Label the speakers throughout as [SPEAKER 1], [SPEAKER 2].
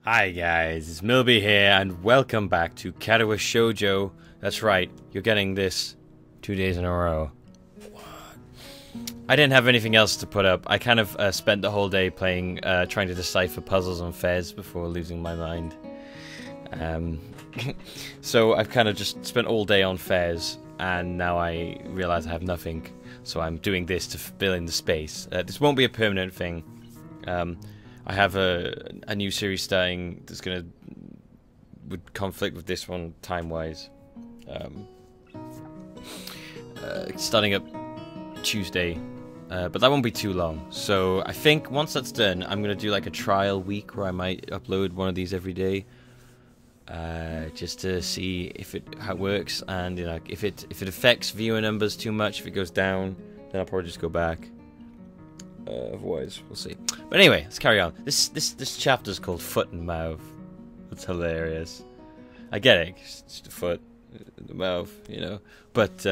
[SPEAKER 1] Hi guys, it's Millbee here, and welcome back to Katawa Shoujo. That's right, you're getting this 2 days in a row. What? I didn't have anything else to put up. I kind of spent the whole day playing, trying to decipher puzzles on Fez before losing my mind. So I've kind of just spent all day on Fez, and now I realize I have nothing. So I'm doing this to fill in the space. This won't be a permanent thing. I have a new series starting that's would conflict with this one time-wise. Starting up Tuesday, but that won't be too long. So I think once that's done, I'm gonna do like a trial week where I might upload one of these every day, just to see how it works, and you know, if it affects viewer numbers too much, if it goes down, then I'll probably just go back. Otherwise, we'll see. But anyway, let's carry on. This chapter is called Foot and Mouth. That's hilarious. I get it. It's just a foot, the mouth, you know. But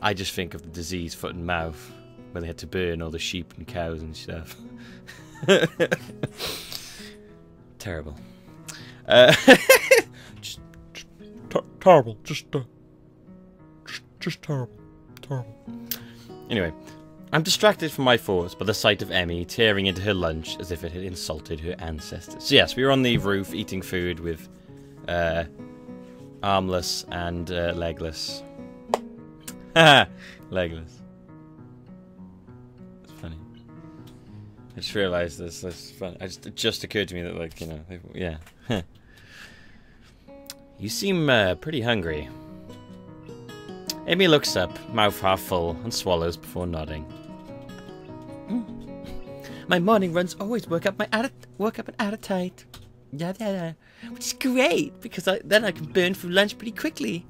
[SPEAKER 1] I just think of the disease foot and mouth when they had to burn all the sheep and cows and stuff. Terrible. Just terrible. Just terrible. Terrible. Anyway. I'm distracted from my thoughts by the sight of Emmy tearing into her lunch as if it had insulted her ancestors. So yes, we were on the roof eating food with armless and legless. Haha, legless. It's funny. I just realised this. That's funny. It just occurred to me that, like, you know, yeah. You seem pretty hungry. Emmy looks up, mouth half full, and swallows before nodding. My morning runs always work up an appetite. Yeah. Which is great, because then I can burn through lunch pretty quickly.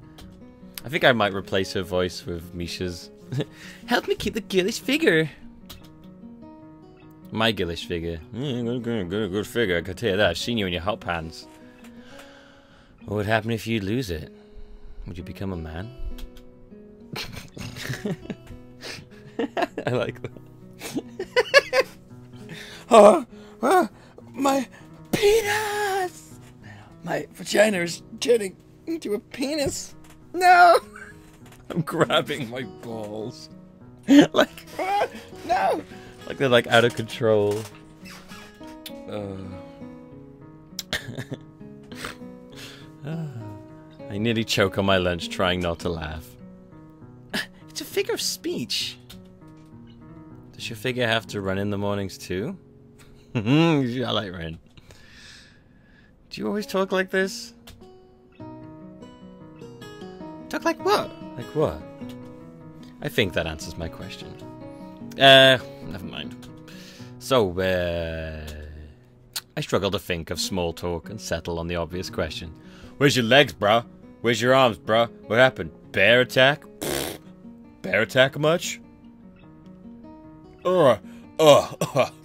[SPEAKER 1] I think I might replace her voice with Misha's. Help me keep the girlish figure. My girlish figure. Good figure, I can tell you that. I've seen you in your hot pants. What would happen if you lose it? Would you become a man? I like that. Oh, my penis! My vagina is turning into a penis. No! I'm grabbing my balls. Like, no! Like they're like out of control. I nearly choke on my lunch trying not to laugh. It's a figure of speech. Does your figure have to run in the mornings too? I like Rin. Do you always talk like this? Talk like what? Like what? I think that answers my question. Never mind. So, I struggle to think of small talk and settle on the obvious question. Where's your legs, bruh? Where's your arms, bruh? What happened? Bear attack? Pfft. Bear attack much?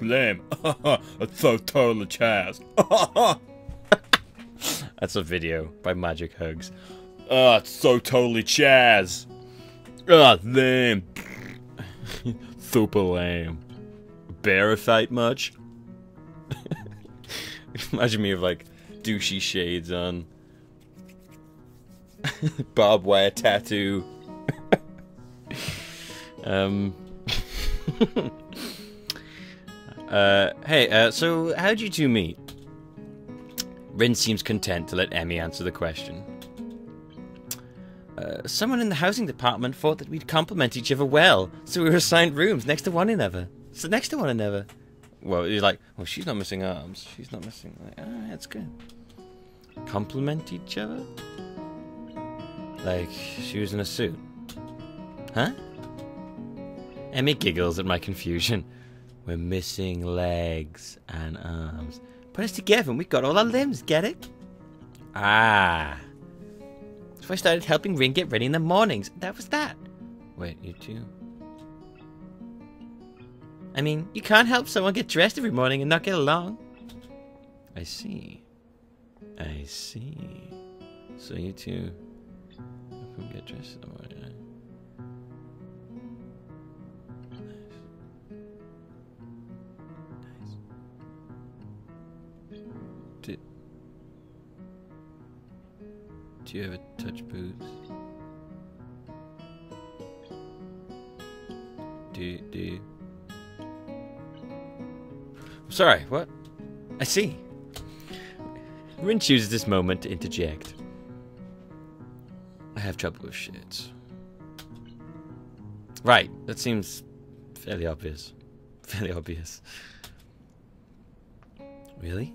[SPEAKER 1] Lame. That's so totally chaz. That's a video by Magic Hugs. It's so totally chaz. Lame. Super lame. Bear fight much? Imagine me with like douchey shades on. Barbed wire tattoo. Hey, so how'd you two meet? Rin seems content to let Emmy answer the question. Someone in the housing department thought that we'd complement each other well, so we were assigned rooms next to one another. Well, you're like, well, she's not missing arms. She's not missing... Like, that's good. Complement each other? Like, she was in a suit. Huh? Emmy giggles at my confusion. We're missing legs and arms. Put us together and we've got all our limbs, get it? Ah. So I started helping Rin get ready in the mornings. That was that. Wait, you two? I mean, you can't help someone get dressed every morning and not get along. I see. So you two get dressed in the morning, right? Do you ever touch boobs? Do you? Sorry, what? I see. Rin chooses this moment to interject. I have trouble with shits. Right, that seems fairly obvious. Fairly obvious. Really?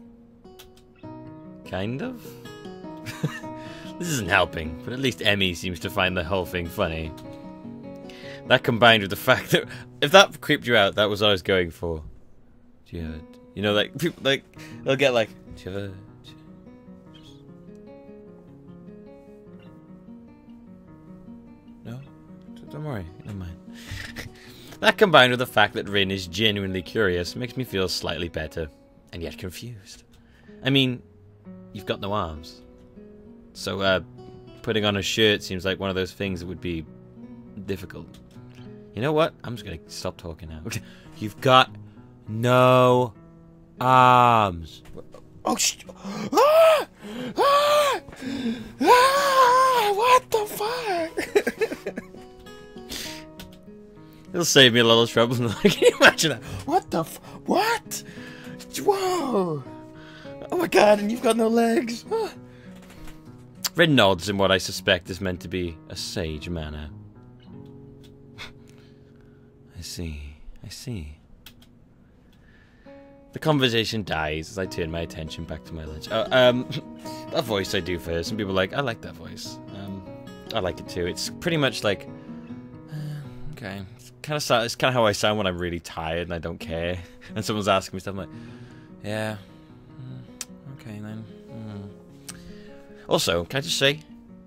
[SPEAKER 1] Kind of? This isn't helping, but at least Emmy seems to find the whole thing funny. That combined with the fact that if that creeped you out, that was what I was going for. Do you ever, you know, like people like they'll get like, do you ever, no, don't worry, never mind. That combined with the fact that Rin is genuinely curious makes me feel slightly better, and yet confused. I mean, you've got no arms, so putting on a shirt seems like one of those things that would be difficult. You know what? I'm just gonna stop talking now. You've got no arms. Oh, what the fuck? It'll save me a lot of trouble. Can you imagine that? What the what? Whoa! Oh my god! And you've got no legs. Rin nods in what I suspect is meant to be a sage manner. I see. The conversation dies as I turn my attention back to my lunch. That voice I do first. Some people are like, I like that voice. I like it too. It's pretty much like, okay. It's kind of how I sound when I'm really tired and I don't care. And someone's asking me stuff, I'm like, yeah. Okay then. Also, can I just say,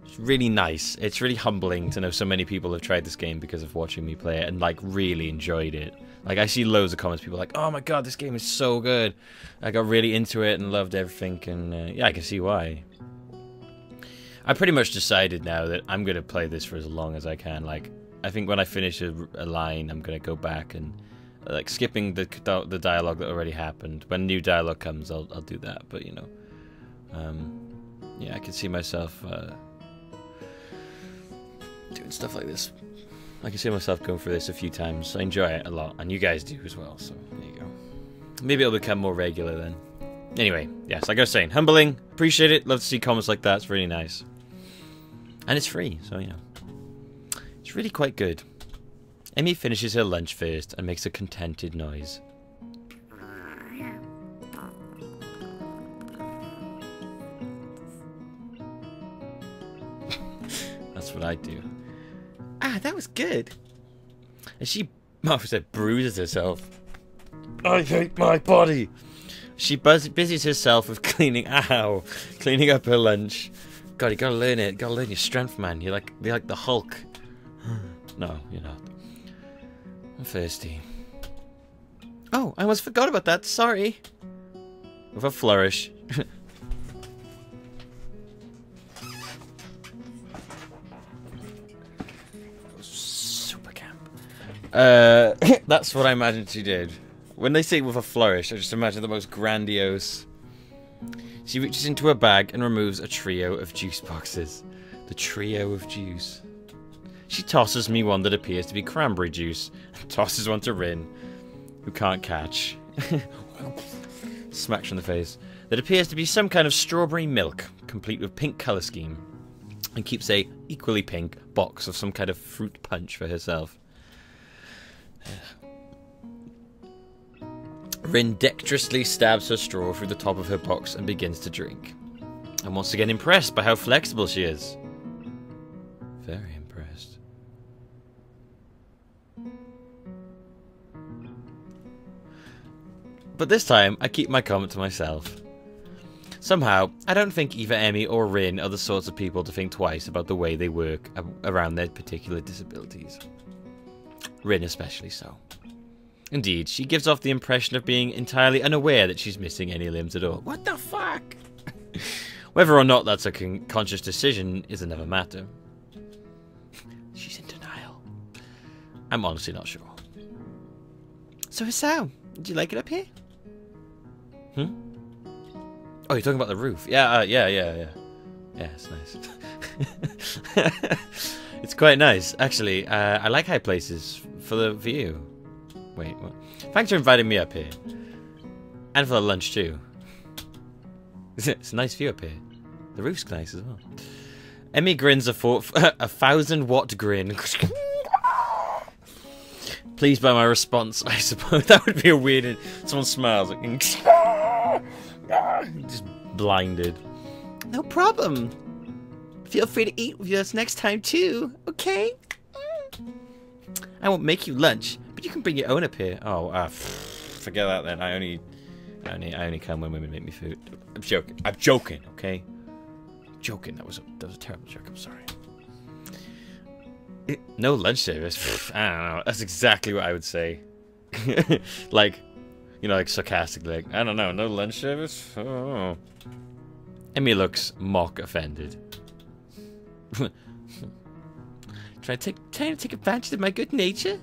[SPEAKER 1] it's really nice. It's really humbling to know so many people have tried this game because of watching me play it and like really enjoyed it. Like I see loads of comments, people like, "Oh my god, this game is so good! I got really into it and loved everything." And yeah, I can see why. I pretty much decided now that I'm gonna play this for as long as I can. Like, I think when I finish a line, I'm gonna go back and like skipping the dialogue that already happened. When new dialogue comes, I'll do that. But you know, yeah, I can see myself doing stuff like this. I can see myself going through this a few times. I enjoy it a lot, and you guys do as well, so there you go. Maybe it'll become more regular then. Anyway, yes, like I was saying, humbling, appreciate it, love to see comments like that, it's really nice. And it's free, so you know. It's really quite good. Emmy finishes her lunch first and makes a contented noise. That's what I do. Ah, that was good. And she, said, bruises herself. I hate my body. She busies herself with cleaning up her lunch. God, you gotta learn it. You gotta learn your strength, man. You're like the Hulk. No, you're not. I'm thirsty. Oh, I almost forgot about that. Sorry. With a flourish. That's what I imagined she did. When they say with a flourish, I just imagine the most grandiose. She reaches into her bag and removes a trio of juice boxes. The trio of juice. She tosses me one that appears to be cranberry juice, and tosses one to Rin, who can't catch. Smacks in the face. That appears to be some kind of strawberry milk, complete with pink colour scheme, and keeps a equally pink box of some kind of fruit punch for herself. Rin dexterously stabs her straw through the top of her box and begins to drink. I'm once again impressed by how flexible she is. Very impressed. But this time, I keep my comment to myself. Somehow, I don't think either Emmy or Rin are the sorts of people to think twice about the way they work around their particular disabilities. Rin especially so. Indeed, she gives off the impression of being entirely unaware that she's missing any limbs at all. What the fuck? Whether or not that's a conscious decision is another matter. She's in denial. I'm honestly not sure. So Hisao, do you like it up here? Oh, you're talking about the roof? Yeah, yeah. Yeah, it's nice. It's quite nice, actually. I like high places for the view. Wait, what? Thanks for inviting me up here. And for the lunch, too. It's a nice view up here. The roof's nice as well. Emmy grins a 1,000-watt grin. Pleased by my response, I suppose. That would be a weird... Someone smiles. Like, just blinded. No problem. Feel free to eat with us next time too, okay? I won't make you lunch, but you can bring your own up here. Oh, forget that then. I only come when women make me food. I'm joking. I'm joking, okay? I'm joking. That was a terrible joke. I'm sorry. No lunch service. I don't know. That's exactly what I would say. Like, you know, like sarcastically. Like, I don't know. No lunch service. Oh. Emmy looks mock offended. Trying to take advantage of my good nature?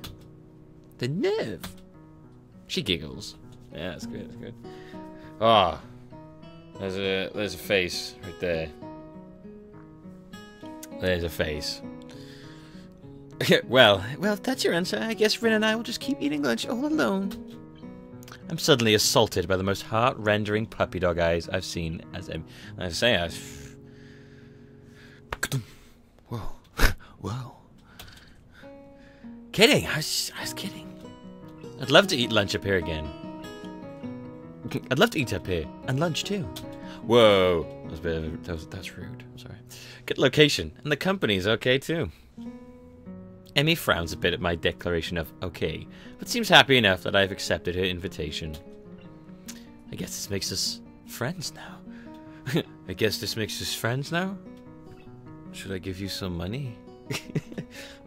[SPEAKER 1] The nerve. She giggles. Yeah, that's good. That's good. Ah, there's a face right there. There's a face. well, if that's your answer, I guess Rin and I will just keep eating lunch all alone. I'm suddenly assaulted by the most heart-rendering puppy dog eyes I've seen as I say, Whoa. Whoa. Kidding. I was kidding. I'd love to eat lunch up here again. I'd love to eat up here. And lunch too. Whoa. That's rude. I'm sorry. Good location. And the company's okay too. Emmy frowns a bit at my declaration of okay, but seems happy enough that I've accepted her invitation. I guess this makes us friends now. Should I give you some money?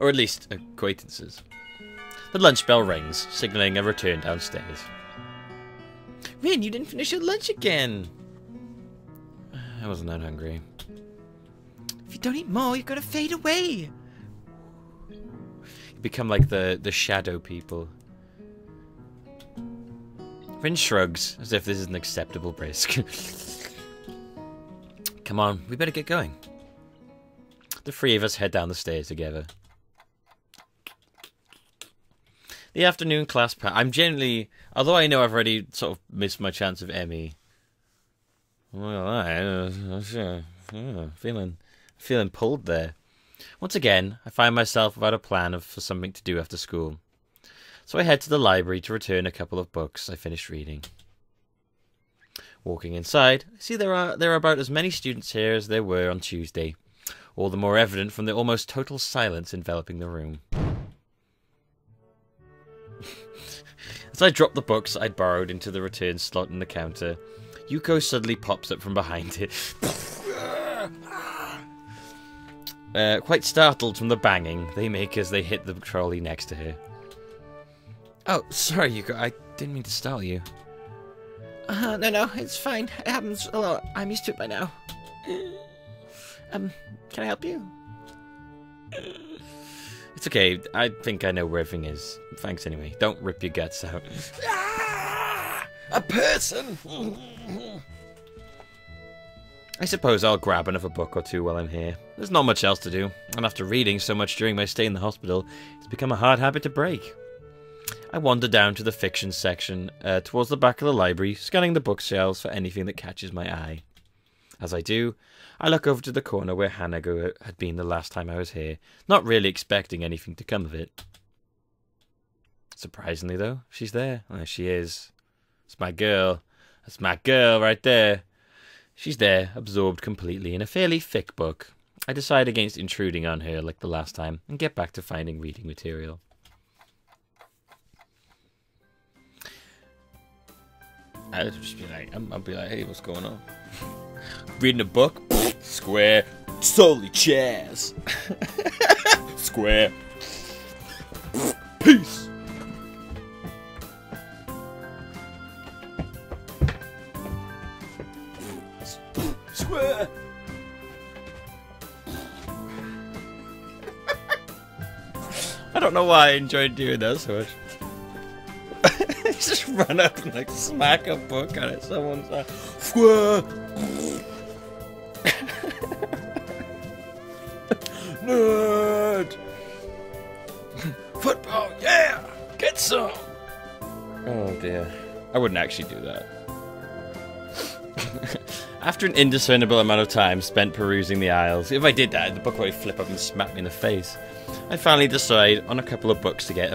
[SPEAKER 1] Or at least acquaintances. The lunch bell rings, signaling a return downstairs. Rin, you didn't finish your lunch again. I wasn't that hungry. If you don't eat more, you're gonna fade away. You become like the shadow people. Rin shrugs, as if this is an acceptable risk. Come on, we better get going. The three of us head down the stairs together. The afternoon class I'm genuinely, although I know I've already sort of missed my chance of Emmy. I'm feeling pulled there. Once again, I find myself without a plan for something to do after school. So I head to the library to return a couple of books I finished reading. Walking inside, I see there are about as many students here as there were on Tuesday. All the more evident from the almost total silence enveloping the room. As I drop the books I'd borrowed into the return slot in the counter, Yuko suddenly pops up from behind it. Quite startled from the banging they make as they hit the trolley next to her. Oh, sorry, Yuko. I didn't mean to startle you. No, it's fine. It happens a lot. I'm used to it by now. Can I help you? It's okay. I think I know where everything is. Thanks anyway. Don't rip your guts out. A person! I suppose I'll grab another book or two while I'm here. There's not much else to do, and after reading so much during my stay in the hospital, it's become a hard habit to break. I wander down to the fiction section, towards the back of the library, scanning the bookshelves for anything that catches my eye. As I do, I look over to the corner where Hanago had been the last time I was here, not really expecting anything to come of it. Surprisingly, though, she's there. There she is. It's my girl. That's my girl right there. She's there, absorbed completely in a fairly thick book. I decide against intruding on her like the last time, and get back to finding reading material. I'll just be like, I'll be like, hey, what's going on? Reading a book? Square. Solely chairs. Square. Peace. Square. I don't know why I enjoyed doing that so much. Just run up and like smack a book on it. Someone's like, Nerd! Football, yeah! Get some! Oh dear. I wouldn't actually do that. After an indiscernible amount of time spent perusing the aisles, if I did that, the book would flip up and smack me in the face. I finally decide on a couple of books to get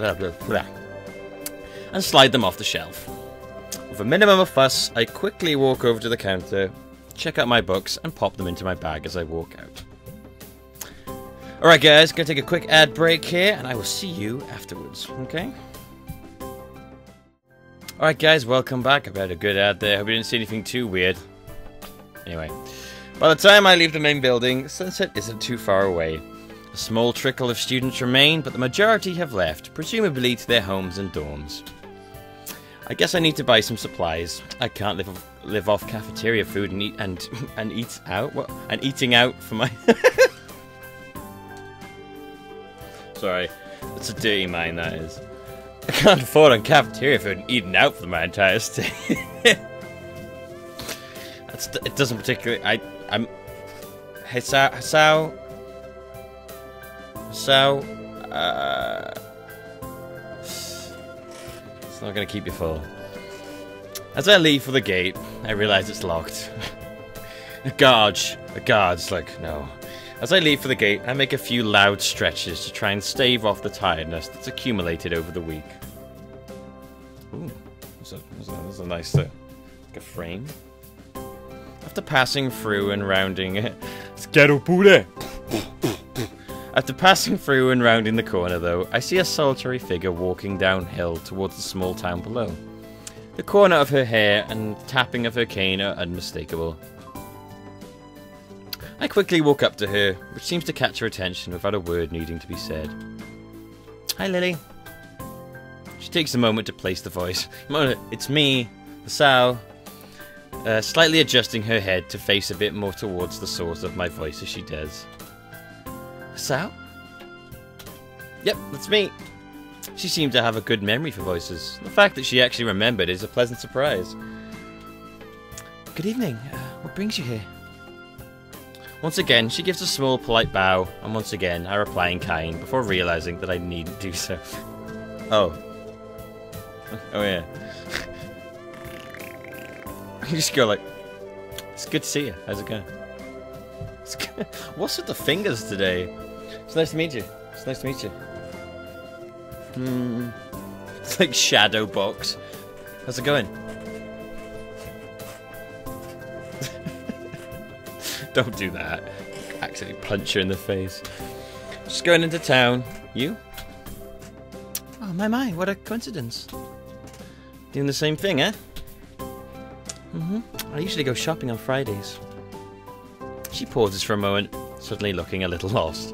[SPEAKER 1] and slide them off the shelf. With a minimum of fuss, I quickly walk over to the counter, check out my books, and pop them into my bag as I walk out. Alright guys, gonna take a quick ad break here, and I will see you afterwards, okay? Alright guys, welcome back. I've had a good ad there. Hope you didn't see anything too weird. Anyway, by the time I leave the main building, sunset isn't too far away. A small trickle of students remain, but the majority have left, presumably to their homes and dorms. I guess I need to buy some supplies. I can't live off cafeteria food and eat out. What? And eating out for my. Sorry, that's a dirty mind. That is. I can't afford on cafeteria food and eating out for my entire stay. It doesn't particularly. I'm. Hisao. It's not going to keep you full. As I leave for the gate, I realize it's locked. A guard's like, no. As I leave for the gate, I make a few loud stretches to try and stave off the tiredness that's accumulated over the week. Ooh, that's a nice, like a frame. After passing through and rounding it, After passing through and rounding the corner, though, I see a solitary figure walking downhill towards the small town below. The corner of her hair and tapping of her cane are unmistakable. I quickly walk up to her, which seems to catch her attention without a word needing to be said. Hi, Lily. She takes a moment to place the voice. It's me, Hisao. Slightly adjusting her head to face a bit more towards the source of my voice as she does. Hisao? Yep, that's me. She seemed to have a good memory for voices. The fact that she actually remembered is a pleasant surprise. Good evening. What brings you here? Once again, she gives a small, polite bow, and once again, I reply in kind before realizing that I needn't do so. Oh. Oh, yeah. You just go like, it's good to see you. How's it going? What's with the fingers today? It's nice to meet you. It's nice to meet you. It's like shadow box. How's it going? Don't do that. Accidentally punch her in the face. Just going into town. You? Oh my, what a coincidence. Doing the same thing, eh? I usually go shopping on Fridays. She pauses for a moment, suddenly looking a little lost.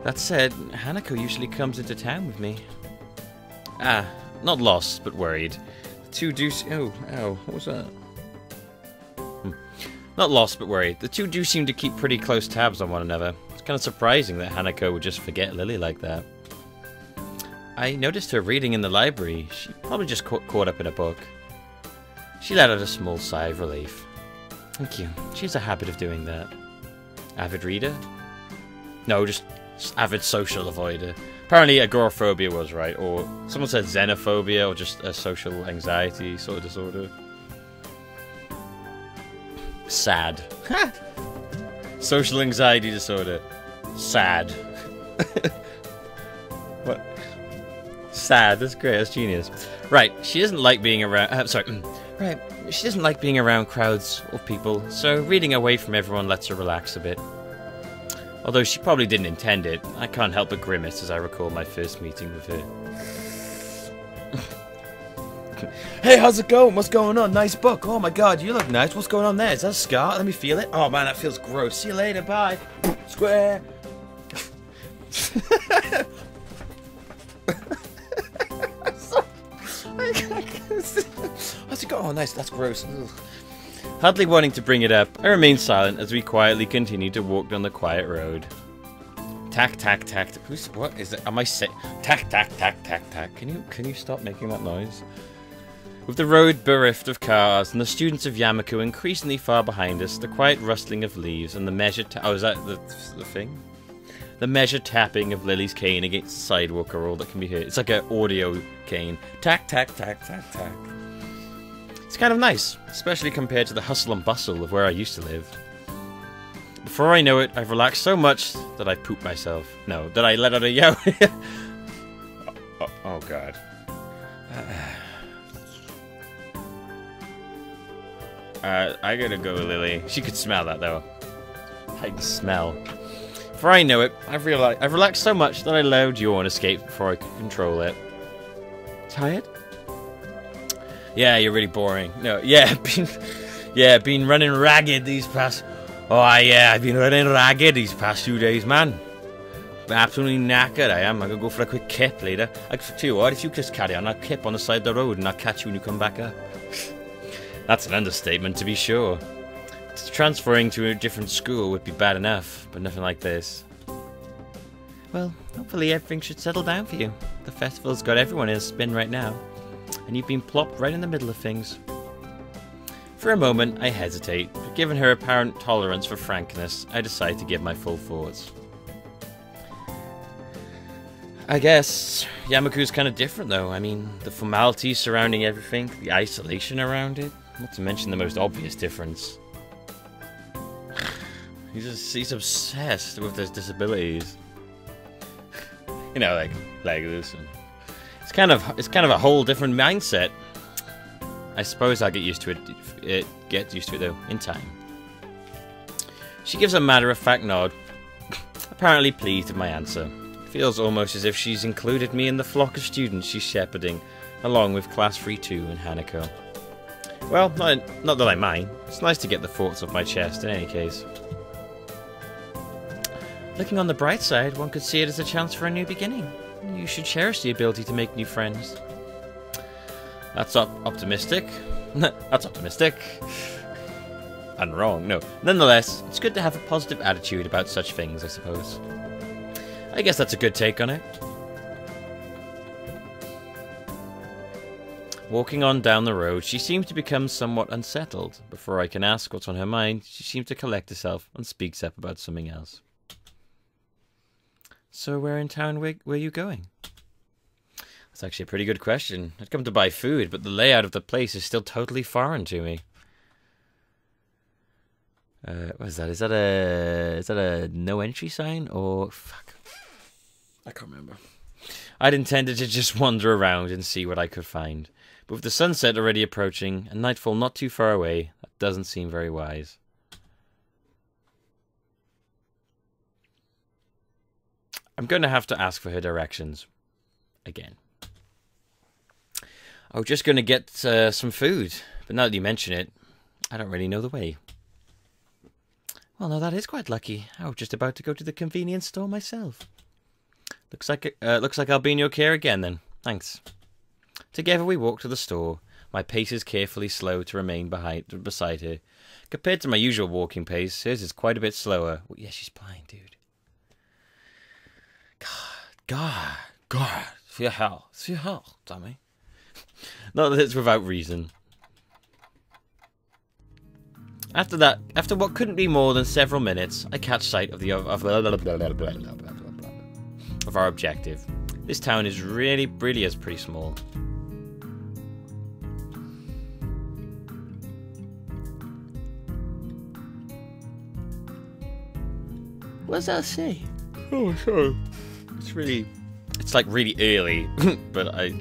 [SPEAKER 1] That said, Hanako usually comes into town with me. Ah, not lost, but worried. The two do... Oh, what was that? Not lost, but worried. The two do seem to keep pretty close tabs on one another. It's kind of surprising that Hanako would just forget Lily like that. I noticed her reading in the library. She probably just caught up in a book. She let out a small sigh of relief. Thank you. She has a habit of doing that. Avid reader? No, just avid social avoider. Apparently agoraphobia was right, or someone said xenophobia, or just a social anxiety sort of disorder. Sad. Social anxiety disorder. Sad. What? Sad, that's great, that's genius. Right, she doesn't like being around... Right, she doesn't like being around crowds of people, so reading away from everyone lets her relax a bit. Although she probably didn't intend it, I can't help but grimace as I recall my first meeting with her. Hey, how's it going? What's going on? Nice book. Oh my god, you look nice. What's going on there? Is that a scar? Let me feel it. Oh man, that feels gross. See you later, bye. Square. How's it going? Oh, nice. That's gross. Ugh. Hardly wanting to bring it up, I remain silent as we quietly continue to walk down the quiet road. Tack, tack, tack. What is it? Am I sick? Tack, tack, tack, tack, tack. Can you stop making that noise? With the road bereft of cars and the students of Yamaku increasingly far behind us, the quiet rustling of leaves and the measured... oh, is that the thing? The measured tapping of Lily's cane against the sidewalk are all that can be heard. It's like an audio cane. Tack, tack, tack, tack, tack. It's kind of nice, especially compared to the hustle and bustle of where I used to live. Before I know it, I've relaxed so much that I poop myself. No, that I let out a yell. Oh, God. I gotta go, Lily. She could smell that, though. I can smell. Before I know it, I've relaxed so much that I allowed yawn escape before I could control it. Tired? Yeah, you're really boring. No, yeah, been running ragged these past... oh, yeah, I've been running ragged these past 2 days, man. Absolutely knackered I am. I'm gonna go for a quick kip later. I tell you what, if you just carry on, I'll kip on the side of the road and I'll catch you when you come back up. That's an understatement, to be sure. Transferring to a different school would be bad enough, but nothing like this. Well, hopefully everything should settle down for you. The festival's got everyone in a spin right now, and you've been plopped right in the middle of things. For a moment, I hesitate, but given her apparent tolerance for frankness, I decide to give my full thoughts. I guess Yamaku's kind of different, though. I mean, the formalities surrounding everything, the isolation around it, not to mention the most obvious difference. He's obsessed with his disabilities. You know, like this. And it's kind of a whole different mindset. I suppose I'll get used to it. Get used to it though, in time. She gives a matter-of-fact nod, apparently pleased with my answer. Feels almost as if she's included me in the flock of students she's shepherding, along with Class 3-2 and Hanako. Well, not that I mind. It's nice to get the thoughts off my chest in any case. Looking on the bright side, one could see it as a chance for a new beginning. You should cherish the ability to make new friends. That's optimistic. That's optimistic. And wrong, no. Nonetheless, it's good to have a positive attitude about such things, I suppose. I guess that's a good take on it. Walking on down the road, she seems to become somewhat unsettled. Before I can ask what's on her mind, she seems to collect herself and speaks up about something else. So where in town were you going? That's actually a pretty good question. I'd come to buy food, but the layout of the place is still totally foreign to me. What is that? Is that a no entry sign or fuck? I can't remember. I'd intended to just wander around and see what I could find, but with the sunset already approaching and nightfall not too far away, that doesn't seem very wise. I'm going to have to ask for her directions again. I was just going to get some food, but now that you mention it, I don't really know the way. Well, no, that is quite lucky. I was just about to go to the convenience store myself. Looks like I'll be in your care again then. Thanks. Together we walk to the store. My pace is carefully slow to remain beside her. Compared to my usual walking pace, hers is quite a bit slower. Well, yeah, she's blind, dude. God, fear hell, dummy. Not that it's without reason. After what couldn't be more than several minutes, I catch sight of our objective. This town is really is pretty small. What does that say? Oh, sorry. It's like really early, but I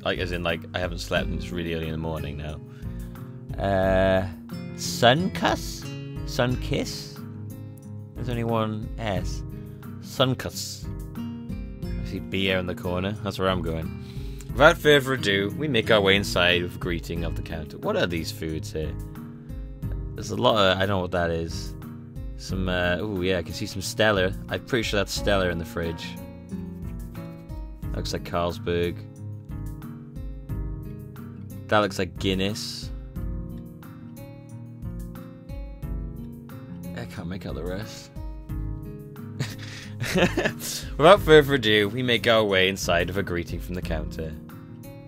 [SPEAKER 1] as in I haven't slept and it's really early in the morning now. Sun kiss? There's only one S. Sun kiss. I see beer in the corner. That's where I'm going. Without further ado, we make our way inside with a greeting of the counter. What are these foods here? There's a lot of... I don't know what that is. Some... oh yeah, I can see some Stella. I'm pretty sure that's Stella in the fridge. Looks like Carlsberg. That looks like Guinness. I can't make out the rest. Without further ado, we make our way inside with a greeting from the counter.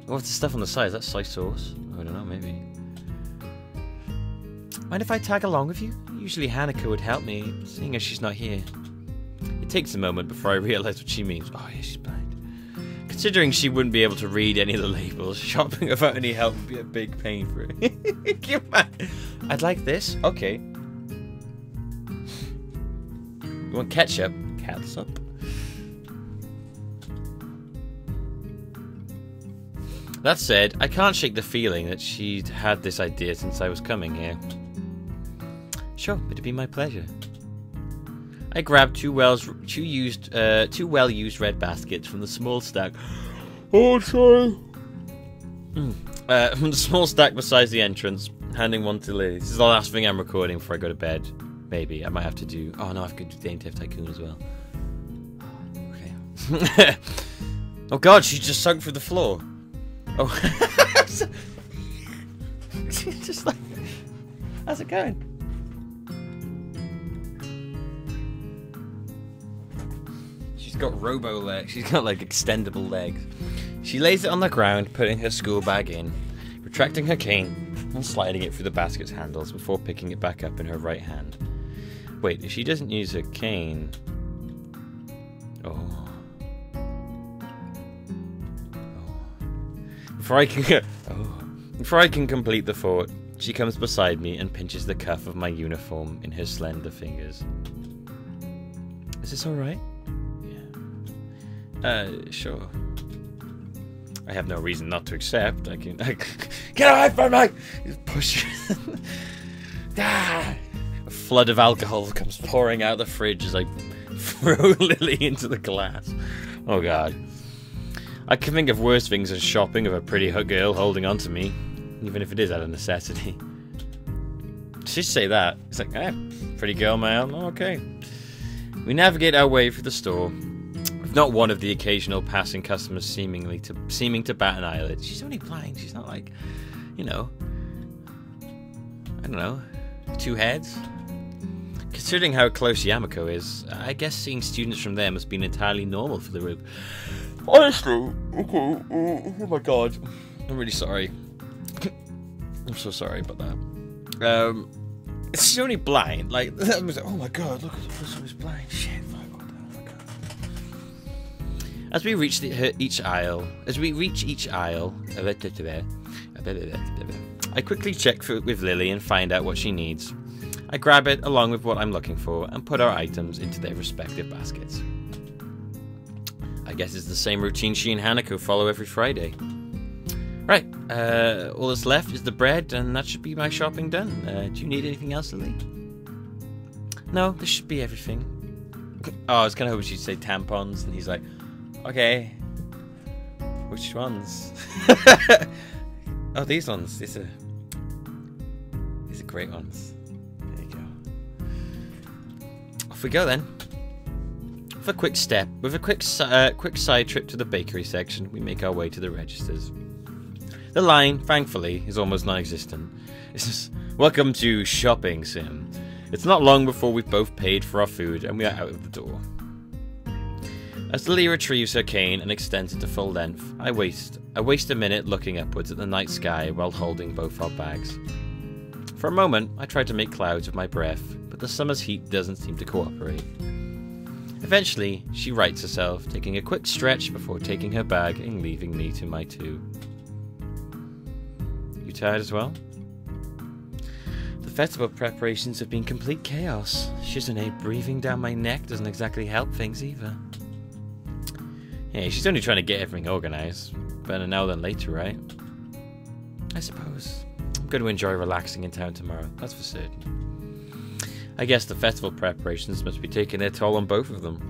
[SPEAKER 1] What's the stuff on the side? Is that soy sauce? I don't know, maybe. Mind if I tag along with you? Usually Hanako would help me, seeing as she's not here. It takes a moment before I realise what she means. Oh yeah, she's blind. Considering she wouldn't be able to read any of the labels, shopping without any help would be a big pain for her. I'd like this. Okay. You want ketchup? Catsup. That said, I can't shake the feeling that she'd had this idea since I was coming here. Sure, it'd be my pleasure. I grabbed two well-used red baskets from the small stack. Oh, sorry. From the small stack beside the entrance, handing one to Liz. This is the last thing I'm recording before I go to bed. Maybe I might have to do. Oh no, I've got to do Dainty Tycoon as well. Okay. Oh God, she's just sunk through the floor. Oh. She's just like, how's it going? She's got robo legs. She's got like extendable legs. She lays it on the ground, putting her school bag in, retracting her cane and sliding it through the basket's handles before picking it back up in her right hand. Wait, if she doesn't use her cane... Oh. Before I can complete the thought, she comes beside me and pinches the cuff of my uniform in her slender fingers. Is this alright? Yeah. Sure. I have no reason not to accept. I can get away from me! Just push her. Ah! A flood of alcohol comes pouring out of the fridge as I throw Lily into the glass. Oh God. I can think of worse things than shopping with a pretty girl holding on to me, even if it is out of necessity. Just say that. It's like, eh, pretty girl, man. Oh, okay. We navigate our way through the store, with not one of the occasional passing customers seeming to bat an eyelid. She's only blind. She's not like, you know, I don't know, two heads. Considering how close Yamaku is, I guess seeing students from there must have been entirely normal for the group. Honestly, okay, oh my God, I'm really sorry. I'm so sorry about that. She's only blind. Like, that was, oh my God, look at the person who's blind. Shit, fuck, oh my God. As we reach each aisle, I quickly check with Lily and find out what she needs. I grab it along with what I'm looking for and put our items into their respective baskets. I guess it's the same routine she and Hanako follow every Friday. Right, all that's left is the bread, and that should be my shopping done. Do you need anything else, Lily? No, this should be everything. Oh, I was kind of hoping she'd say tampons, and he's like, okay. Which ones? Oh, these ones. These are great ones. There you go. Off we go then. With a quick side trip to the bakery section, we make our way to the registers. The line, thankfully, is almost non-existent. It's just, welcome to Shopping Sim. It's not long before we've both paid for our food and we are out of the door. As Lily retrieves her cane and extends it to full length, I waste a minute looking upwards at the night sky while holding both our bags. For a moment, I try to make clouds with my breath, but the summer's heat doesn't seem to cooperate. Eventually, she rights herself, taking a quick stretch before taking her bag and leaving me to my two. You tired as well? The festival preparations have been complete chaos. Shizune breathing down my neck doesn't exactly help things either. Yeah, she's only trying to get everything organised. Better now than later, right? I suppose. I'm going to enjoy relaxing in town tomorrow, that's for certain. I guess the festival preparations must be taking their toll on both of them.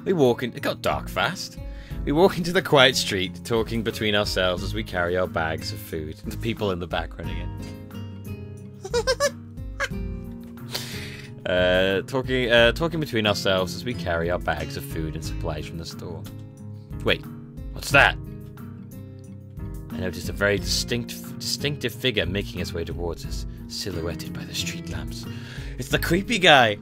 [SPEAKER 1] It got dark fast. We walk into the quiet street, talking between ourselves as we carry our bags of food. The people in the back running it. Talking between ourselves as we carry our bags of food and supplies from the store. Wait, what's that? I noticed a very distinctive figure making its way towards us, silhouetted by the street lamps. It's the creepy guy!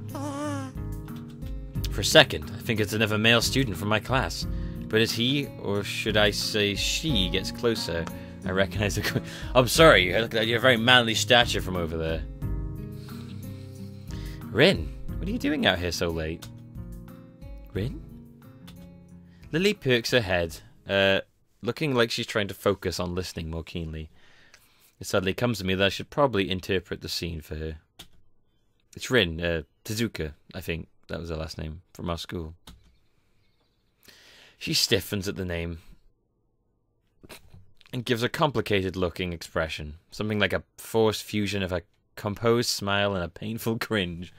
[SPEAKER 1] For a second, I think it's another male student from my class, But as he, or should I say she, gets closer, I recognize the... I'm sorry, you look like you have a very manly stature from over there. Rin, what are you doing out here so late? Rin? Lily perks her head, looking like she's trying to focus on listening more keenly. It suddenly comes to me that I should probably interpret the scene for her. It's Rin, Tezuka, I think that was her last name, from our school. She stiffens at the name and gives a complicated-looking expression, something like a forced fusion of a composed smile and a painful cringe.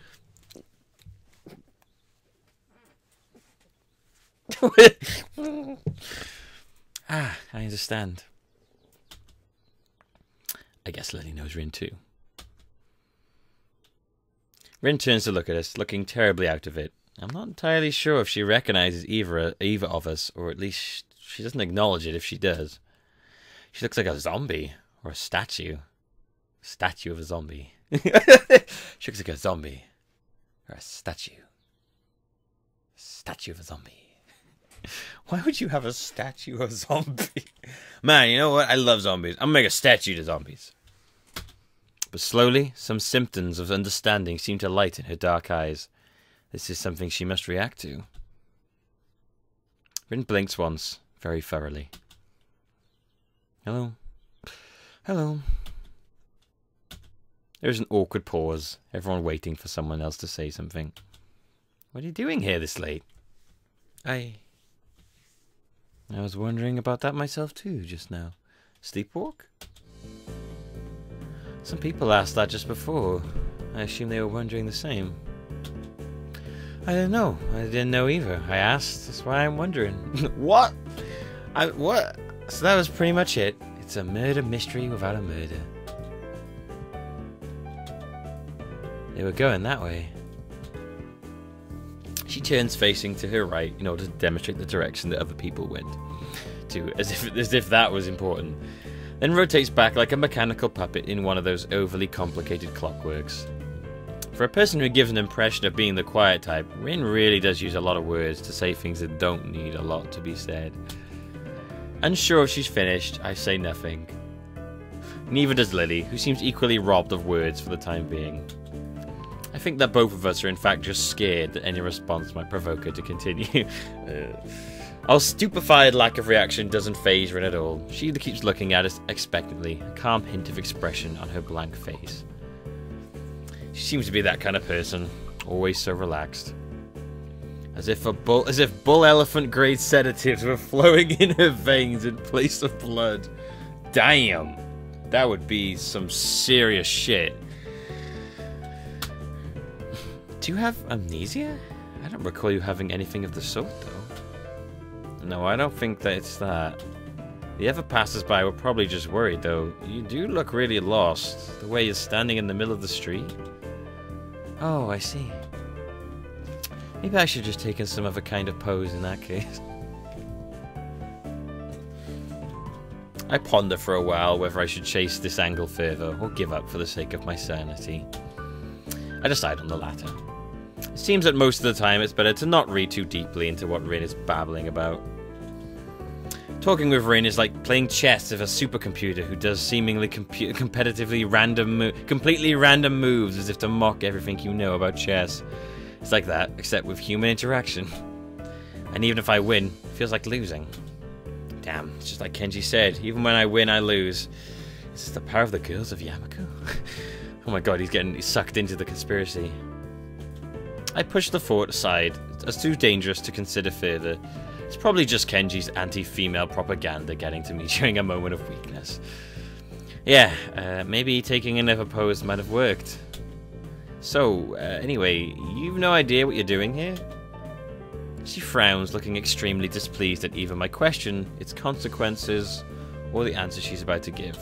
[SPEAKER 1] I understand. I guess Lily knows Rin too. Rin turns to look at us, looking terribly out of it. I'm not entirely sure if she recognizes either of us, or at least she doesn't acknowledge it if she does. She looks like a zombie, or a statue. Statue of a zombie. She looks like a zombie, or a statue. Statue of a zombie. Why would you have a statue of a zombie? Man, you know what? I love zombies. I'm gonna make a statue to zombies. But slowly, some symptoms of understanding seem to light in her dark eyes. This is something she must react to. Rin blinks once, very thoroughly. Hello. Hello. There's an awkward pause, everyone waiting for someone else to say something. What are you doing here this late? I was wondering about that myself too, just now. Sleepwalk? Some people asked that just before. I assume they were wondering the same. I don't know. I didn't know either. I asked. That's why I'm wondering. What? What? So that was pretty much it. It's a murder mystery without a murder. They were going that way. She turns facing to her right in order to demonstrate the direction that other people went to, as if that was important. Then rotates back like a mechanical puppet in one of those overly complicated clockworks. For a person who gives an impression of being the quiet type, Rin really does use a lot of words to say things that don't need a lot to be said. Unsure if she's finished, I say nothing. Neither does Lily, who seems equally robbed of words for the time being. I think that both of us are in fact just scared that any response might provoke her to continue. Our stupefied lack of reaction doesn't faze Rin at all. She keeps looking at us expectantly, a calm hint of expression on her blank face. She seems to be that kind of person, always so relaxed. As if bull elephant grade sedatives were flowing in her veins in place of blood. Damn! That would be some serious shit. Do you have amnesia? I don't recall you having anything of the sort, though. No, I don't think that it's that. The other passers-by were probably just worried, though. You do look really lost, the way you're standing in the middle of the street. Oh, I see. Maybe I should have just taken some other kind of pose in that case. I ponder for a while whether I should chase this angle further or give up for the sake of my sanity. I decide on the latter. It seems that most of the time it's better to not read too deeply into what Rin is babbling about. Talking with Rin is like playing chess with a supercomputer who does seemingly completely random moves as if to mock everything you know about chess. It's like that, except with human interaction. And even if I win, it feels like losing. Damn, it's just like Kenji said, even when I win, I lose. Is this the power of the girls of Yamaku? Oh my god, he's getting sucked into the conspiracy. I push the thought aside as too dangerous to consider further. It's probably just Kenji's anti-female propaganda getting to me during a moment of weakness. Yeah, maybe taking another pose might have worked. So, anyway, you've no idea what you're doing here? She frowns, looking extremely displeased at either my question, its consequences, or the answer she's about to give.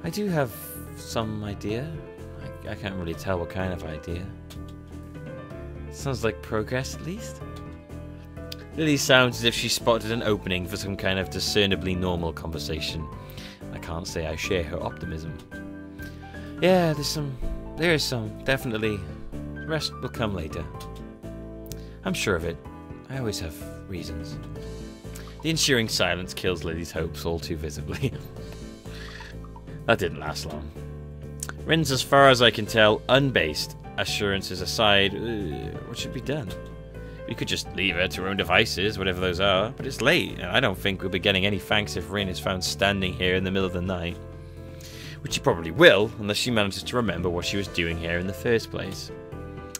[SPEAKER 1] I do have some idea. I can't really tell what kind of idea. Sounds like progress, at least. Lily sounds as if she spotted an opening for some kind of discernibly normal conversation. I can't say I share her optimism. Yeah, there is some, definitely. The rest will come later. I'm sure of it. I always have reasons. The ensuing silence kills Lily's hopes all too visibly. That didn't last long. Rin's, as far as I can tell, unbased. Assurances aside, what should be done? We could just leave her to her own devices, whatever those are, but it's late, and I don't think we'll be getting any thanks if Rin is found standing here in the middle of the night. Which she probably will, unless she manages to remember what she was doing here in the first place.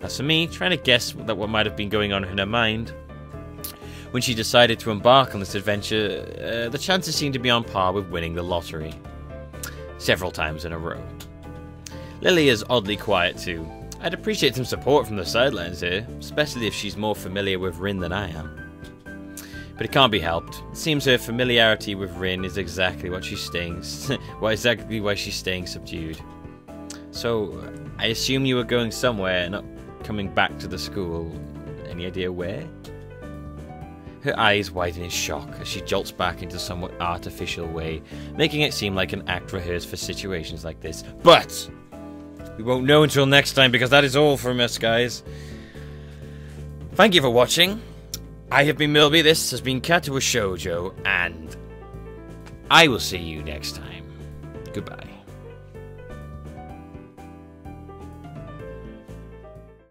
[SPEAKER 1] As for me, trying to guess what might have been going on in her mind when she decided to embark on this adventure, the chances seem to be on par with winning the lottery. Several times in a row. Lily is oddly quiet too. I'd appreciate some support from the sidelines here, especially if she's more familiar with Rin than I am. But it can't be helped. It seems her familiarity with Rin is exactly what she's staying exactly why she's staying subdued. So, I assume you were going somewhere, not coming back to the school. Any idea where? Her eyes widen in shock as she jolts back into a somewhat artificial way, making it seem like an act rehearsed for situations like this. But we won't know until next time, because that is all from us, guys. Thank you for watching. I have been Millbee, this has been Katawa Shoujo, and I will see you next time. Goodbye.